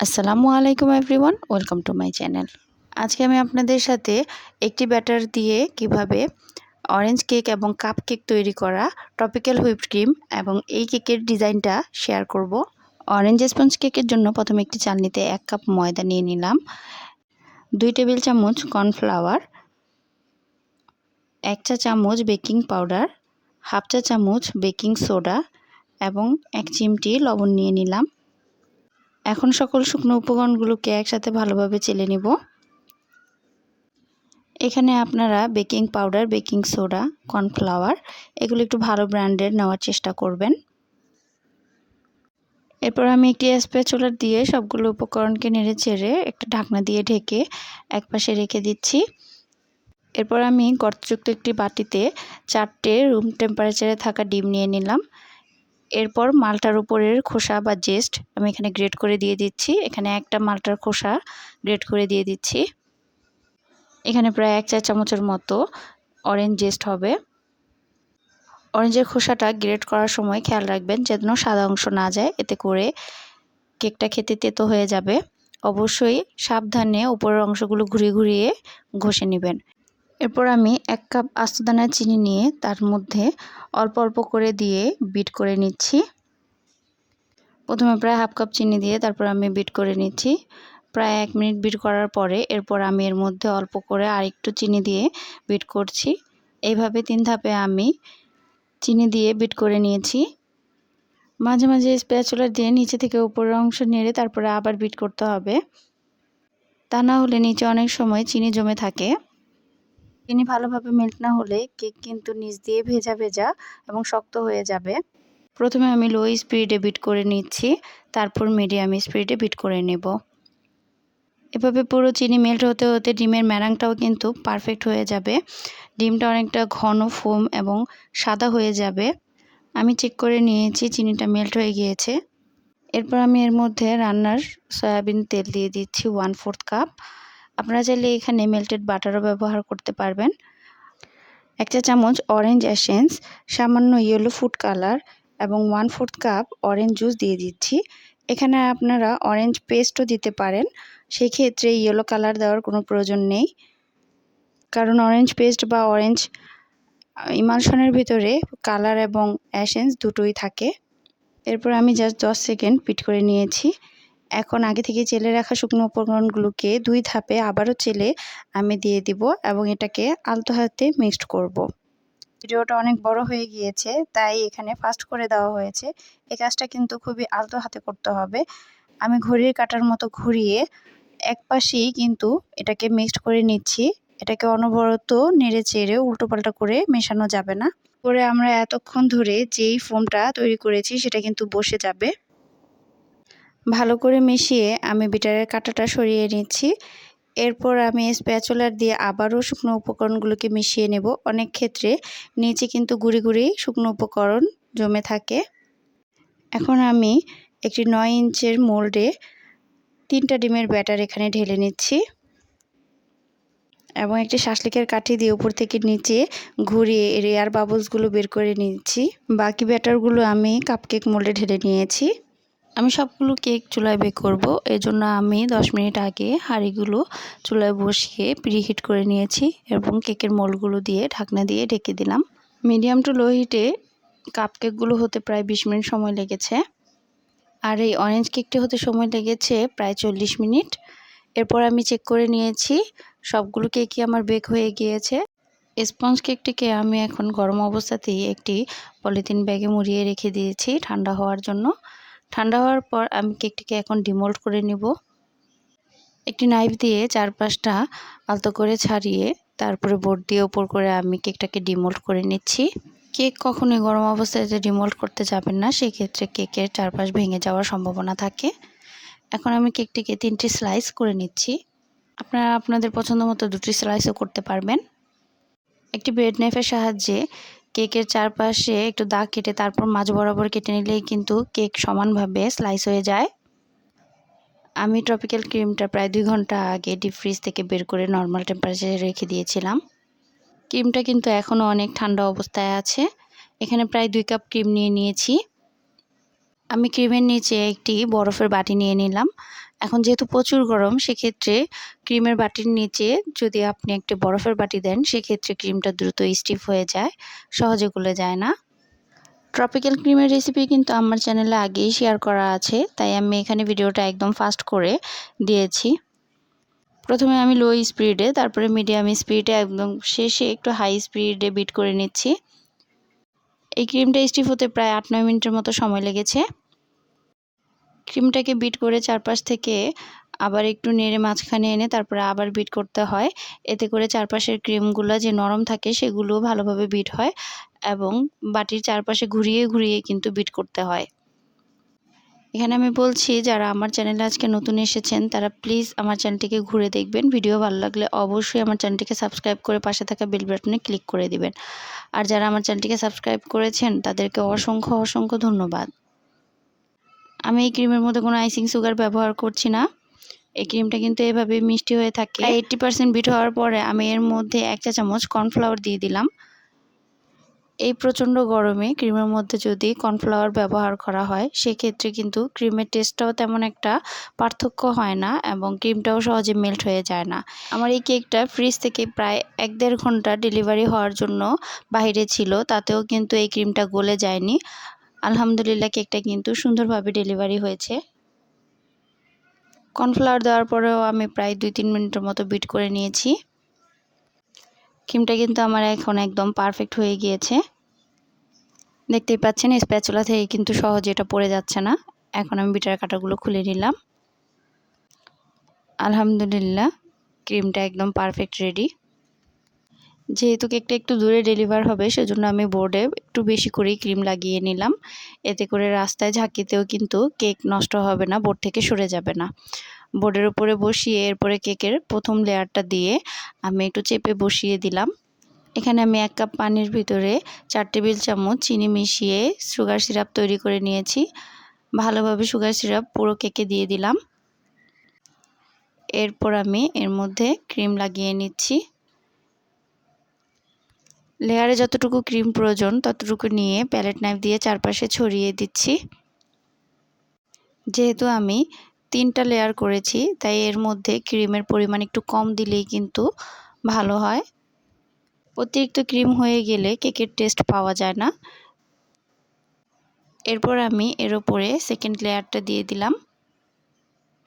আসসালামু আলাইকুম everyone, welcome to my channel. আজকে আমি আপনাদের সাথে একটি ব্যাটার দিয়ে কিভাবে অরেঞ্জ কেক এবং কাপ কেক তৈরি করা, ট্রপিক্যাল হুইপড ক্রিম এবং এই কেকের ডিজাইনটা শেয়ার করব। অরেঞ্জ স্পঞ্জ কেকের জন্য প্রথমে একটি চালনিতে 1 কাপ ময়দা নিয়ে নিলাম, 2 টেবিল চামচ কর্নফ্লাওয়ার, 1 চা চামচ বেকিং পাউডার, হাফ চা চামচ বেকিং সোডা এবং 1 চিমটি লবণ নিয়ে নিলাম। এখন সকল শুকনো উপকরণগুলোকে একসাথে ভালোভাবে চেলে নিব। এখানে আপনারা baking powder, baking soda, cornflour এগুলো একটু ভালো ব্র্যান্ডের নেওয়ার চেষ্টা করবেন। এরপর আমি একটি স্প্যাচুলা দিয়ে সবগুলো উপকরণকে নেড়েচেড়ে একটা ঢাকনা দিয়ে ঢেকে একপাশে রেখে দিচ্ছি। এরপর আমি গর্তযুক্ত একটি বাটিতে 4টে রুম টেম্পারেচারে থাকা ডিম নিয়ে নিলাম। এরপর মালটার উপরের খোসা বা জেস্ট আমি এখানে গ্রেট করে দিয়ে দিচ্ছি। এখানে একটা মালটার খোসা গ্রেট করে দিয়ে দিচ্ছি। এখানে প্রায় 1 চা চামচের মতো অরেঞ্জ জেস্ট হবে। অরেঞ্জের খোসাটা গ্রেট করার সময় খেয়াল রাখবেন যেন সাদা অংশ না যায়, এতে করে কেকটা খেতে তেতো হয়ে যাবে। অবশ্যই সাবধানে উপরের অংশগুলো ঘুরিয়ে ঘষে নেবেন। এরপর আমি 1 কাপ আস্ত দানা চিনি নিয়ে তার মধ্যে অল্প অল্প করে দিয়ে বিট করে নিচ্ছি। প্রথমে প্রায় হাফ কাপ চিনি দিয়ে তারপর আমি বিট করে নিচ্ছি। প্রায় 1 মিনিট বিট করার পরে এরপর আমি এর মধ্যে অল্প করে আরেকটু চিনি দিয়ে বিট করছি। এইভাবে 3 ধাপে আমি চিনি দিয়ে বিট করে নিয়েছি। মাঝে মাঝে স্প্যাচুলা দিয়ে নিচে থেকে উপরের অংশ নেড়ে তারপরে আবার বিট করতে হবে, তা না হলে নিচে অনেক সময় চিনি জমে থাকে। চিনি ভালোভাবে মেল্ট না হলে কেক কিন্তু নিচ দিয়ে ভেজা ভেজা এবং শক্ত হয়ে যাবে। প্রথমে আমি লো স্পিডে বিট করে নিচ্ছি, তারপর মিডিয়াম স্পিডে বিট করে নেব। এভাবে পুরো চিনি মেল্ট হতে হতে ডিমের ম্যারাংটাও কিন্তু পারফেক্ট হয়ে যাবে। ডিমটা অনেকটা ঘন ফোম এবং সাদা হয়ে যাবে। আমি চেক করে নিয়েছি চিনিটা মেল্ট হয়ে গিয়েছে। এরপর আমি এর মধ্যে রান্নার সয়াবিন তেল দিয়ে দিচ্ছি 1/4 কাপ। আপনারা চাইলে এখানে মেল্টেড বাটারও ব্যবহার করতে পারবেন। 1 চা চামচ অরেঞ্জ এসেন্স, সামান্য ইয়েলো ফুড কালার এবং 1/4 কাপ অরেঞ্জ জুস দিয়ে দিচ্ছি। এখানে আপনারা অরেঞ্জ পেস্টও দিতে পারেন, সেই ক্ষেত্রে ইয়েলো কালার দেওয়ার কোনো প্রয়োজন নেই, কারণ অরেঞ্জ পেস্ট বা অরেঞ্জ ইমালশনের ভিতরে কালার এবং এসেন্স দুটোই থাকে। এরপর আমি জাস্ট 10 সেকেন্ড বিট করে নিয়েছি। এখন আগে থেকে চেলে রাখা শুকনো উপকরণগুলোকে 2 ধাপে আবারও চেলে আমি দিয়ে দিব এবং এটাকে আলতো হাতে মিক্সড করব। ভিডিওটা অনেক বড় হয়ে গিয়েছে, তাই এখানে ফাস্ট করে দেওয়া হয়েছে। এই কাজটা কিন্তু খুবই আলতো হাতে করতে হবে। আমি ঘড়ির কাঁটার মতো ঘুরিয়ে এক পাশেই কিন্তু এটাকে মিক্সড করে নিচ্ছি। এটাকে অনবরত নেড়ে চেড়ে উল্টোপাল্টা করে মেশানো যাবে না, করে আমরা এতক্ষণ ধরে যেই ফোমটা তৈরি করেছি সেটা কিন্তু বসে যাবে। ভালো করে মিশিয়ে আমি বিটারের কাঁটাটা সরিয়ে নিচ্ছি। এরপর আমি স্প্যাচুলার দিয়ে আবারও শুকনো উপকরণগুলোকে মিশিয়ে নেব। অনেক ক্ষেত্রে নিচে কিন্তু গুঁড়ি গুঁড়ি শুকনো উপকরণ জমে থাকে। এখন আমি একটি 9 ইঞ্চের মোল্ডে 3টা ডিমের ব্যাটার এখানে ঢেলে নিচ্ছি এবং একটি শাসলিকের কাঠি দিয়ে উপর থেকে নিচে ঘুরিয়ে এয়ার বাবলসগুলো বের করে নিচ্ছি। বাকি ব্যাটারগুলো আমি কাপকেক মোল্ডে ঢেলে নিয়েছি। আমি সবগুলো কেক চুলায় বেক করব, এজন্য আমি 10 মিনিট আগে হাঁড়িগুলো চুলায় বসিয়ে প্রিহিট করে নিয়েছি এবং কেকের মোল্ডগুলো দিয়ে ঢাকনা দিয়ে ঢেকে দিলাম। মিডিয়াম টু লো হিটে কাপকেকগুলো হতে প্রায় 20 মিনিট সময় লেগেছে, আর এই অরেঞ্জ কেকটি হতে সময় লেগেছে প্রায় 40 মিনিট। এরপর আমি চেক করে নিয়েছি সবগুলো কেকই আমার বেক হয়ে গিয়েছে। স্পঞ্জ কেকটিকে আমি এখন গরম অবস্থাতেই একটি পলিথিন ব্যাগে মুড়িয়ে রেখে দিয়েছি ঠান্ডা হওয়ার জন্য। ঠান্ডা হওয়ার পর আমি কেকটিকে এখন ডিমোল্ড করে নিব। একটি নাইফ দিয়ে চারপাশটা আলতো করে ছাড়িয়ে তারপরে বোর্ড দিয়ে উপর করে আমি কেকটাকে ডিমোল্ড করে নিচ্ছি। কেক কখনোই গরম অবস্থায় ডিমোল্ড করতে যাবেন না, সেক্ষেত্রে কেকের চারপাশ ভেঙে যাওয়ার সম্ভাবনা থাকে। এখন আমি কেকটিকে 3টি স্লাইস করে নিচ্ছি। আপনারা আপনাদের পছন্দ মতো 2টি স্লাইসও করতে পারবেন। একটি ব্রেড নাইফের সাহায্যে কেকের চারপাশে একটু দাগ কেটে তারপর মাঝ বরাবর কেটে নিলেই কিন্তু কেক সমানভাবে স্লাইস হয়ে যায়। আমি ট্রপিক্যাল ক্রিমটা প্রায় 2 ঘন্টা আগে ডিপ ফ্রিজ থেকে বের করে নর্মাল টেম্পারেচারে রেখে দিয়েছিলাম। ক্রিমটা কিন্তু এখনও অনেক ঠান্ডা অবস্থায় আছে। এখানে প্রায় 2 কাপ ক্রিম নিয়ে নিয়েছি। আমি ক্রিমের নিচে একটি বরফের বাটি নিয়ে নিলাম। এখন যেহেতু প্রচুর গরম, সেক্ষেত্রে ক্রিমের বাটির নিচে যদি আপনি একটি বরফের বাটি দেন, সেক্ষেত্রে ক্রিমটা দ্রুত স্টিফ হয়ে যায়, সহজে গলে যায় না। ট্রপিক্যাল ক্রিমের রেসিপি কিন্তু আমার চ্যানেলে আগেই শেয়ার করা আছে, তাই আমি এখানে ভিডিওটা একদম ফাস্ট করে দিয়েছি। প্রথমে আমি লো স্পিডে, তারপরে মিডিয়াম স্পিডে, একদম শেষে একটু হাই স্পিডে বিট করে নিচ্ছি। এই ক্রিমটা স্টিফ হতে প্রায় 8-9 মিনিটের মতো সময় লেগেছে। ক্রিমটাকে বিট করে চারপাশ থেকে আবার একটু নেড়ে মাঝখানে এনে তারপরে আবার বিট করতে হয়। এতে করে চারপাশের ক্রিমগুলো যে নরম থাকে সেগুলোও ভালোভাবে বিট হয় এবং বাটির চারপাশে ঘুরিয়ে ঘুরিয়ে কিন্তু বিট করতে হয়। এখানে আমি বলছি, যারা আমার চ্যানেলে আজকে নতুন এসেছেন তারা প্লিজ আমার চ্যানেলটিকে ঘুরে দেখবেন। ভিডিও ভালো লাগলে অবশ্যই আমার চ্যানেলটিকে সাবস্ক্রাইব করে পাশে থাকা বেল বাটনে ক্লিক করে দিবেন। আর যারা আমার চ্যানেলটিকে সাবস্ক্রাইব করেছেন তাদেরকে অসংখ্য অসংখ্য ধন্যবাদ। আমি এই ক্রিমের মধ্যে কোনো আইসিং সুগার ব্যবহার করছি না। এই ক্রিমটা কিন্তু এভাবে মিষ্টি হয়ে থাকে। 80% বিট হওয়ার পরে আমি এর মধ্যে 1 চা চামচ কর্নফ্লাওয়ার দিয়ে দিলাম। এই প্রচণ্ড গরমে ক্রিমের মধ্যে যদি কর্নফ্লাওয়ার ব্যবহার করা হয়, সেক্ষেত্রে কিন্তু ক্রিমের টেস্টটাও তেমন একটা পার্থক্য হয় না এবং ক্রিমটাও সহজে মেল্ট হয়ে যায় না। আমার এই কেকটা ফ্রিজ থেকে প্রায় 1-1.5 ঘন্টা ডেলিভারি হওয়ার জন্য বাইরে ছিল, তাতেও কিন্তু এই ক্রিমটা গলে যায়নি। আলহামদুলিল্লাহ, কেকটা কিন্তু সুন্দরভাবে ডেলিভারি হয়েছে। কর্নফ্লাওয়ার দেওয়ার পরেও আমি প্রায় 2-3 মিনিটের মতো বিট করে নিয়েছি। ক্রিমটা কিন্তু আমার এখন একদম পারফেক্ট হয়ে গিয়েছে। দেখতেই পাচ্ছেন স্প্যাচুলা থেকে কিন্তু সহজে এটা পড়ে যাচ্ছে না। এখন আমি বিটার কাটাগুলো খুলে নিলাম। আলহামদুলিল্লাহ, ক্রিমটা একদম পারফেক্ট রেডি। যেহেতু কেকটা একটু দূরে ডেলিভার হবে, সেজন্য আমি বোর্ডে একটু বেশি করেই ক্রিম লাগিয়ে নিলাম। এতে করে রাস্তায় ঝাঁকিতেও কিন্তু কেক নষ্ট হবে না, বোর্ড থেকে সরে যাবে না। বোর্ডের উপরে বসিয়ে এরপরে কেকের প্রথম লেয়ারটা দিয়ে আমি একটু চেপে বসিয়ে দিলাম। এখানে আমি 1 কাপ পানির ভিতরে 4 টেবিল চামচ চিনি মিশিয়ে সুগার সিরাপ তৈরি করে নিয়েছি। ভালোভাবে সুগার সিরাপ পুরো কেকে দিয়ে দিলাম। এরপর আমি এর মধ্যে ক্রিম লাগিয়ে নিচ্ছি। লেয়ারে যতটুকু ক্রিম প্রয়োজন ততটুকু নিয়ে প্যালেট নাইফ দিয়ে চারপাশে ছড়িয়ে দিচ্ছি। যেহেতু আমি 3টা লেয়ার করেছি, তাই এর মধ্যে ক্রিমের পরিমাণ একটু কম দিলেই কিন্তু ভালো হয়। অতিরিক্ত ক্রিম হয়ে গেলে কেকের টেস্ট পাওয়া যায় না। এরপর আমি এর উপরে সেকেন্ড লেয়ারটা দিয়ে দিলাম।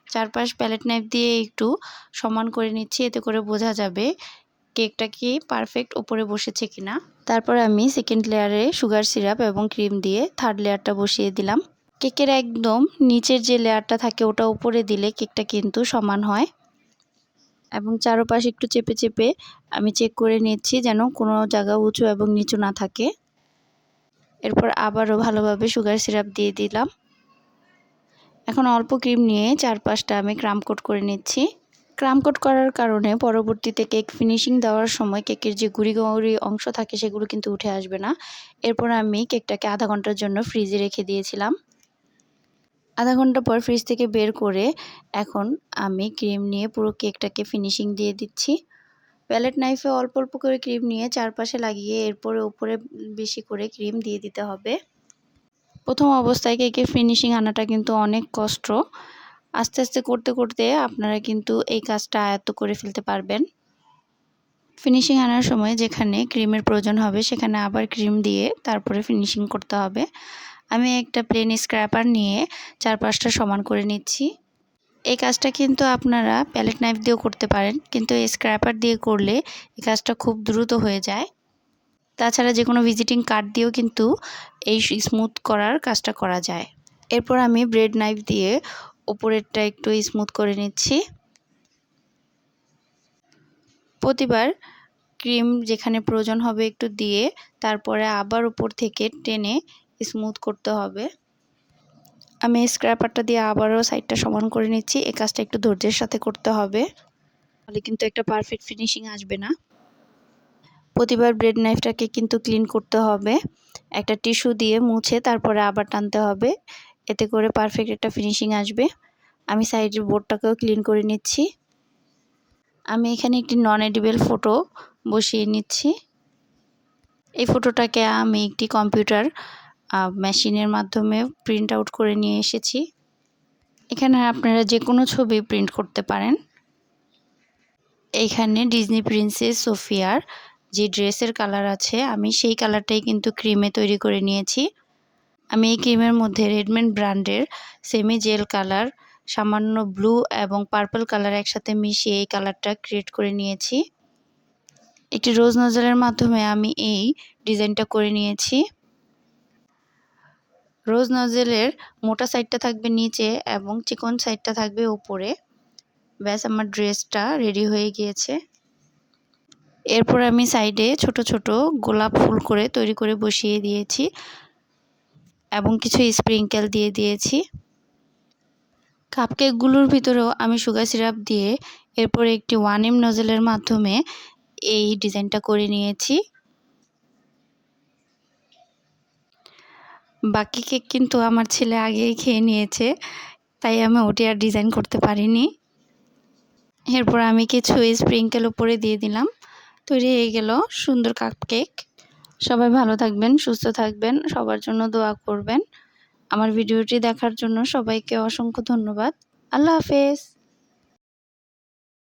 চারপাশ প্যালেট নাইফ দিয়ে একটু সমান করে নিচ্ছি, এতে করে বোঝা যাবে কেকটা কি পারফেক্ট উপরে বসেছে কিনা। তারপর আমি সেকেন্ড লেয়ারে সুগার সিরাপ এবং ক্রিম দিয়ে থার্ড লেয়ারটা বসিয়ে দিলাম। কেকের একদম নিচের যে লেয়ারটা থাকে ওটা উপরে দিলে কেকটা কিন্তু সমান হয়। এবং চারপাশে একটু চেপে চেপে আমি চেক করে নিচ্ছি যেন কোনো জায়গা উঁচু এবং নিচু না থাকে। এরপর আবারও ভালোভাবে সুগার সিরাপ দিয়ে দিলাম। এখন অল্প ক্রিম নিয়ে চারপাশটা আমি ক্রাম কোট করে নিচ্ছি। ক্রাম কোট করার কারণে পরবর্তীতে কেক ফিনিশিং দেওয়ার সময় কেকের যে গুঁড়ি গুঁড়ি অংশ থাকে সেগুলো কিন্তু উঠে আসবে না। এরপর আমি কেকটাকে আধা ঘন্টার জন্য ফ্রিজে রেখে দিয়েছিলাম। আধা ঘন্টা পর ফ্রিজ থেকে বের করে এখন আমি ক্রিম নিয়ে পুরো কেকটাকে ফিনিশিং দিয়ে দিচ্ছি। প্যালেট নাইফে অল্প অল্প করে ক্রিম নিয়ে চারপাশে লাগিয়ে এরপরে উপরে বেশি করে ক্রিম দিয়ে দিতে হবে। প্রথম অবস্থায় কেকের ফিনিশিং আনাটা কিন্তু অনেক কষ্ট। আস্তে আস্তে করতে করতে আপনারা কিন্তু এই কাজটা আয়ত্ত করে ফেলতে পারবেন। ফিনিশিং আনার সময় যেখানে ক্রিমের প্রয়োজন হবে সেখানে আবার ক্রিম দিয়ে তারপরে ফিনিশিং করতে হবে। আমি একটা প্লেন স্ক্র্যাপার নিয়ে চারপাশটা সমান করে নিচ্ছি। এই কাজটা কিন্তু আপনারা প্যালেট নাইফ দিয়েও করতে পারেন, কিন্তু এই স্ক্র্যাপার দিয়ে করলে এই কাজটা খুব দ্রুত হয়ে যায়। তাছাড়া যে কোনো ভিজিটিং কার্ড দিয়েও কিন্তু এই স্মুথ করার কাজটা করা যায়। এরপর আমি ব্রেড নাইফ দিয়ে উপরেরটা একটু স্মুথ করে নিচ্ছি। প্রতিবার ক্রিম যেখানে প্রয়োজন হবে একটু দিয়ে তারপরে আবার উপর থেকে টেনে স্মুথ করতে হবে। আমি স্ক্র্যাপারটা দিয়ে আবারও সাইডটা সমান করে নিচ্ছি। এই কাজটা একটু ধৈর্যের সাথে করতে হবে, তাহলে কিন্তু একটা পারফেক্ট ফিনিশিং আসবে না। প্রতিবার ব্রেড নাইফটাকে কিন্তু ক্লিন করতে হবে, একটা টিস্যু দিয়ে মুছে তারপরে আবার টানতে হবে, এতে করে পারফেক্ট একটা ফিনিশিং আসবে। আমি সাইডের বোর্ডটাকেও ক্লিন করে নিচ্ছি। আমি এখানে একটি নন এডিবল ফটো বসিয়ে নিচ্ছি। এই ফটোটাকে আমি একটি কম্পিউটার মেশিনের মাধ্যমে প্রিন্ট আউট করে নিয়ে এসেছি। এখানে আপনারা যে কোনো ছবি প্রিন্ট করতে পারেন। এইখানে ডিজনি প্রিন্সেস সোফিয়ার যে ড্রেসের কালার আছে আমি সেই কালারটাই কিন্তু ক্রিমে তৈরি করে নিয়েছি। আমি এই ক্রিমের মধ্যে রেডম্যান ব্র্যান্ডের সেমি জেল কালার, সামান্য ব্লু এবং পার্পল কালার একসাথে মিশিয়ে এই কালারটা ক্রিয়েট করে নিয়েছি। একটি রোজ নজলের মাধ্যমে আমি এই ডিজাইনটা করে নিয়েছি। রোজ নজলের মোটা সাইডটা থাকবে নিচে এবং চিকন সাইডটা থাকবে উপরে। ব্যাস আমার ড্রেসটা রেডি হয়ে গিয়েছে। এরপর আমি সাইডে ছোট ছোট গোলাপ ফুল করে তৈরি করে বসিয়ে দিয়েছি এবং কিছু স্প্রিংকেল দিয়ে দিয়েছি। কাপকেকগুলোর ভিতরেও আমি সুগার সিরাপ দিয়ে এরপর একটি 1M নজলের মাধ্যমে এই ডিজাইনটা করে নিয়েছি। বাকি কেক কিন্তু আমার ছেলে আগেই খেয়ে নিয়েছে, তাই আমি ওটি আর ডিজাইন করতে পারিনি। এরপর আমি কিছু স্প্রিংকেল উপরে দিয়ে দিলাম। তৈরি হয়ে গেল সুন্দর কাপকেক। সবাই ভালো থাকবেন, সুস্থ থাকবেন, সবার জন্য দোয়া করবেন। আমার ভিডিওটি দেখার জন্য সবাইকে অসংখ্য ধন্যবাদ। আল্লাহ হাফেজ।